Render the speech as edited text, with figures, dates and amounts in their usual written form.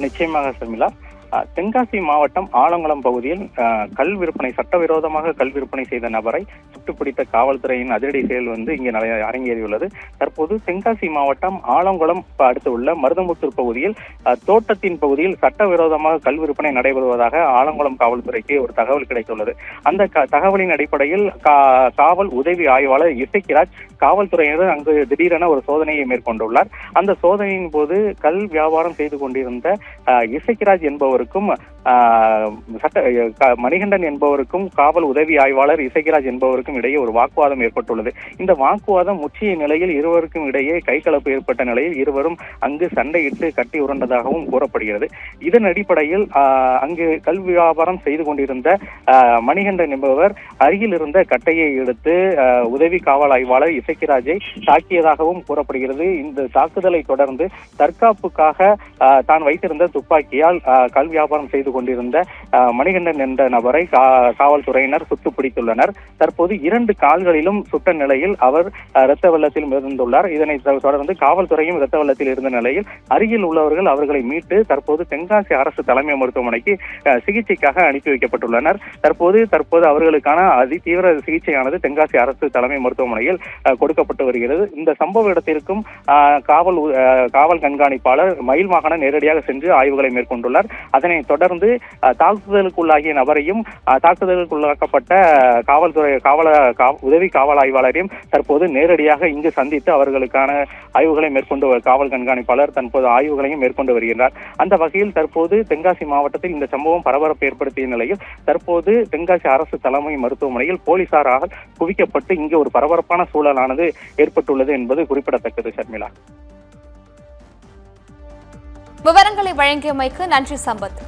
நிச்சயமாக ஷர்மிளா. தென்காசி மாவட்டம் ஆலங்குளம் பகுதியில் கல் விற்பனை சட்டவிரோதமாக கல் விற்பனை செய்த நபரை சுட்டுப்பிடித்த காவல்துறையின் அதிரடி செயல் இங்கே அரங்கேறியுள்ளது. தற்போது தென்காசி மாவட்டம் ஆலங்குளம் அடுத்து உள்ள மருதமுத்தூர் பகுதியில் தோட்டத்தின் பகுதியில் சட்டவிரோதமாக கல் விற்பனை நடைபெறுவதாக ஆலங்குளம் காவல்துறைக்கு ஒரு தகவல் கிடைத்துள்ளது. அந்த தகவலின் அடிப்படையில் காவல் உதவி ஆய்வாளர் இசைக்கிராஜ் காவல்துறையினர் அங்கு திடீரென ஒரு சோதனையை மேற்கொண்டுள்ளார். அந்த சோதனையின் போது கல் வியாபாரம் செய்து கொண்டிருந்த இசைக்கிராஜ் என்பவர் மணிகண்டன் என்பவருக்கும் காவல் உதவி ஆய்வாளர் இசைக்கிராஜ் என்பவருக்கும் இடையே ஒரு வாக்குவாதம் ஏற்பட்டுள்ளது. இந்த வாக்குவாதம் முற்றிய நிலையில் இருவருக்கும் இடையே கைகலப்பு ஏற்பட்ட நிலையில் இருவரும் அங்கு சண்டையிட்டு கட்டி உருண்டதாகவும் கூறப்படுகிறது. இதன் அடிப்படையில் அங்கு கல் வியாபாரம் செய்து கொண்டிருந்த மணிகண்டன் என்பவர் அருகில் இருந்த கட்டையை எடுத்து உதவி காவல் ஆய்வாளர் இசைக்கிராஜை தாக்கியதாகவும் கூறப்படுகிறது. இந்த தாக்குதலை தொடர்ந்து தற்காப்புக்காக தான் வைத்திருந்த துப்பாக்கியால் கல் வியாபாரம் செய்து கொண்டிருந்த மணிகண்டன் என்ற நபரை காவல்துறையினர் சுட்டு பிடித்துள்ளனர். தற்போது 2 கால்களிலும் சுட்ட நிலையில் அவர் இரத்த வெள்ளத்தில் மிதந்துள்ளார். இதனை தொடர்ந்து காவல்துறையும் இரத்த வெள்ளத்தில் இருந்த நிலையில் அருகில் உள்ளவர்கள் அவர்களை மீட்டு தற்போது தென்காசி அரசு தலைமை மருத்துவமனைக்கு சிகிச்சைக்காக அனுப்பி வைக்கப்பட்டுள்ளனர். தற்போது அவர்களுக்கான அதிதீவிர சிகிச்சையானது தென்காசி அரசு தலைமை மருத்துவமனையில் கொடுக்கப்பட்டு வருகிறது. இந்த சம்பவ இடத்திற்கும் காவல் கண்காணிப்பாளர் மயில் மாகாணம் நேரடியாக சென்று ஆய்வுகளை மேற்கொண்டுள்ளார். அதனை தொடர்ந்து தாக்குதலுக்குள்ளாகிய நபரையும் தாக்குதலுக்குள்ளாக்கப்பட்ட உதவி காவல் ஆய்வாளரையும் தற்போது நேரடியாக இங்கு சந்தித்து அவர்களுக்கான ஆய்வுகளை மேற்கொண்டு காவல் கண்காணிப்பாளர் தற்போது ஆய்வுகளையும் மேற்கொண்டு வருகிறார். அந்த வகையில் தற்போது தென்காசி மாவட்டத்தில் இந்த சம்பவம் பரபரப்பு ஏற்படுத்திய நிலையில் தற்போது தென்காசி அரசு தலைமை மருத்துவமனையில் போலீசாரால் குவிக்கப்பட்டு இங்கு ஒரு பரபரப்பான சூழலானது ஏற்பட்டுள்ளது என்பது குறிப்பிடத்தக்கது. ஷர்மிளா, விவரங்களை வழங்கியமைக்கு நன்றி சம்பத்.